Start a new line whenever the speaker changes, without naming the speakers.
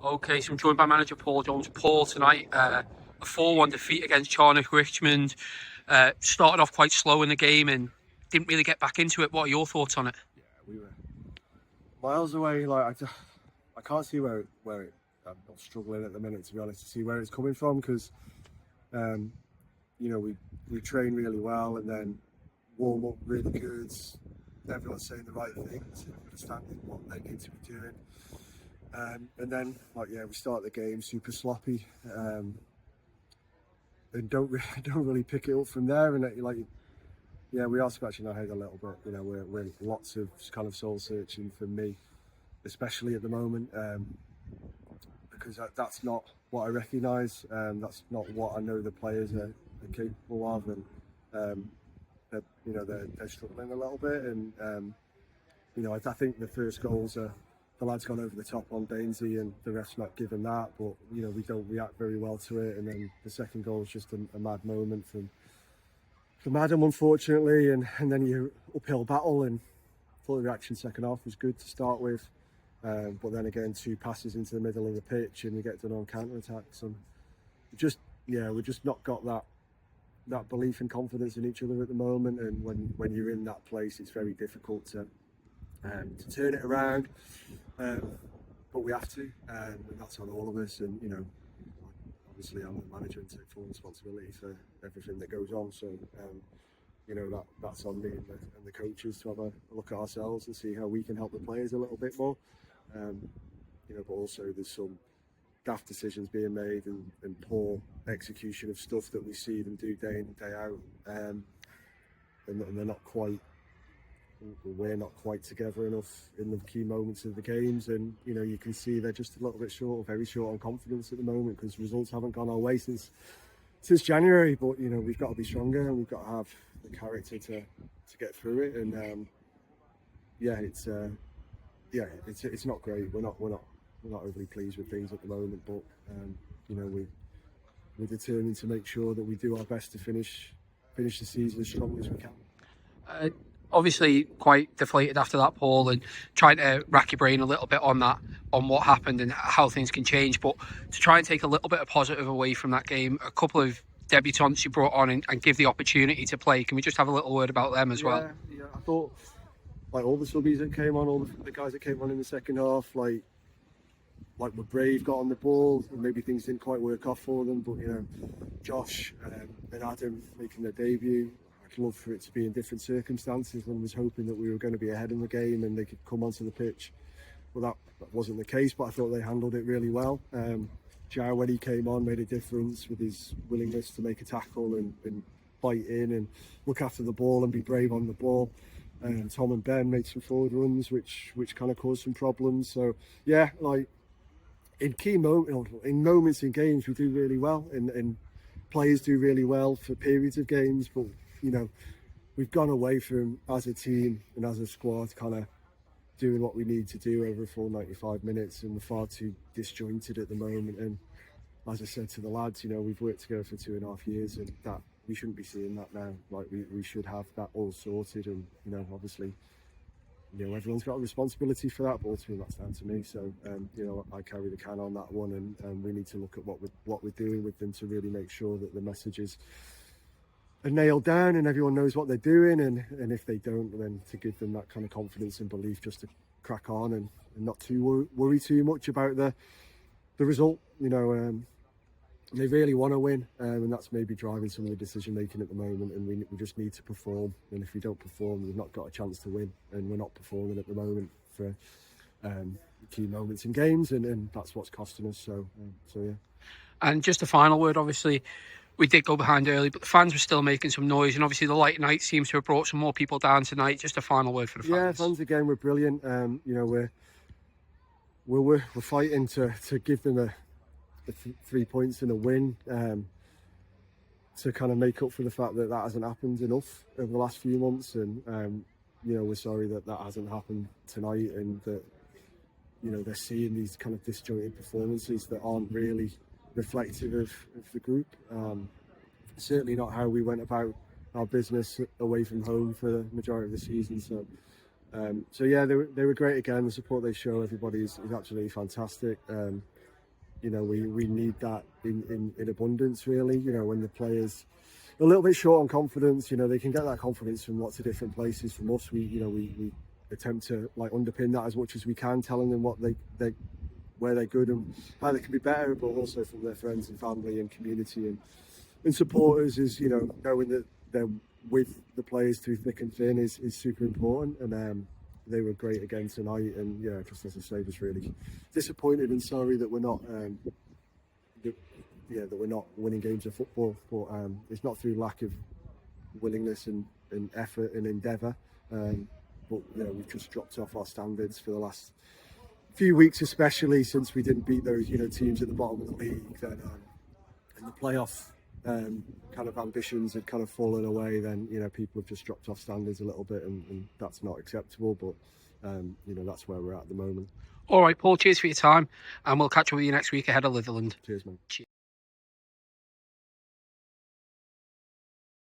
Okay, so I'm joined by manager Paul Jones. Paul, tonight, a 4-1 defeat against Charnock Richmond. Started off quite slow in the game and didn't really get back into it. What are your thoughts on it?
Yeah, we were miles away. Like I can't see where it. I'm not struggling at the minute, to be honest, to see where it's coming from, because we train really well and then warm up really good. Everyone's saying the right things, understanding what they need to be doing. And then, we start the game super sloppy, and don't really pick it up from there. And we are scratching our head a little bit. We're lots of kind of soul searching for me, especially at the moment, because that's not what I recognise. That's not what I know the players are capable of, and they're struggling a little bit. And I think the first goals are. The lad's gone over the top on Dainsey and the ref's not given that, but we don't react very well to it. And then the second goal is just a mad moment from Adam, unfortunately, and then you uphill battle. And thought the reaction second half was good to start with, but then again 2 passes into the middle of the pitch and we get done on counter attacks, and we've just not got that belief and confidence in each other at the moment. And when you're in that place, it's very difficult to turn it around, but we have to, and that's on all of us. And obviously I'm the manager and take full responsibility for everything that goes on, so that's on me and the coaches to have a look at ourselves and see how we can help the players a little bit more, but also there's some daft decisions being made and poor execution of stuff that we see them do day in and day out, and they're not quite. We're not quite together enough in the key moments of the games, and you can see they're just a little bit very short on confidence at the moment, because results haven't gone our way since January. But we've got to be stronger, and we've got to have the character to get through it. And it's not great. We're not overly pleased with things at the moment, but we're determined to make sure that we do our best to finish the season as strong as we can.
Obviously quite deflated after that, Paul, and trying to rack your brain a little bit on what happened and how things can change. But to try and take a little bit of positive away from that game, a couple of debutants you brought on and give the opportunity to play. Can we just have a little word about them as well?
Yeah, I thought all the subbies that came on, all the guys that came on in the second half, were brave, got on the ball, and maybe things didn't quite work off for them. But Josh and Adam making their debut. I'd love for it to be in different circumstances, and was hoping that we were going to be ahead in the game and they could come onto the pitch. Well, that wasn't the case, but I thought they handled it really well. Jar, when he came on, made a difference with his willingness to make a tackle and bite in and look after the ball and be brave on the ball. Tom and Ben made some forward runs which kind of caused some problems. So yeah, in moments in games we do really well, and players do really well for periods of games, but we've gone away from, as a team and as a squad, kind of doing what we need to do over a full 95 minutes, and we're far too disjointed at the moment. And as I said to the lads, we've worked together for 2.5 years, and that we shouldn't be seeing that now. We should have that all sorted, and obviously everyone's got a responsibility for that, but ultimately that's down to me. So I carry the can on that one, and we need to look at what we're doing with them to really make sure that the messages are nailed down and everyone knows what they're doing, and if they don't, then to give them that kind of confidence and belief just to crack on and not too worry too much about the result. They really want to win, and that's maybe driving some of the decision making at the moment, and we just need to perform, and if we don't perform, we've not got a chance to win, and we're not performing at the moment for key moments in games, and that's what's costing us. So yeah.
And just a final word, obviously we did go behind early, but the fans were still making some noise, and obviously the light night seems to have brought some more people down tonight. Just a final word for the fans.
Yeah, fans again were brilliant. We're fighting to give them the 3 points and a win, to kind of make up for the fact that hasn't happened enough over the last few months, and we're sorry that hasn't happened tonight, and that they're seeing these kind of disjointed performances that aren't really reflective of the group. Certainly not how we went about our business away from home for the majority of the season. So yeah, they were great again. The support they show everybody is absolutely fantastic. you know, we need that in abundance, really. You know, when the players are a little bit short on confidence, you know, they can get that confidence from lots of different places. From us, we attempt to like underpin that as much as we can, telling them what where they're good and how they can be better, but also from their friends and family and community and supporters, is, you know, knowing that they're with the players through thick and thin is super important. And they were great again tonight, and yeah, just as I say, just really disappointed and sorry that we're not that we're not winning games of football. But it's not through lack of willingness and effort and endeavour. But you know, we've just dropped off our standards for the last few weeks, especially since we didn't beat those, you know, teams at the bottom of the league. Then and the playoff kind of ambitions had kind of fallen away. Then, you know, people have just dropped off standards a little bit, and that's not acceptable. But you know, that's where we're at the moment.
All right, Paul, cheers for your time, and we'll catch up with you next week ahead of Litherland.
Cheers, man.
Cheers.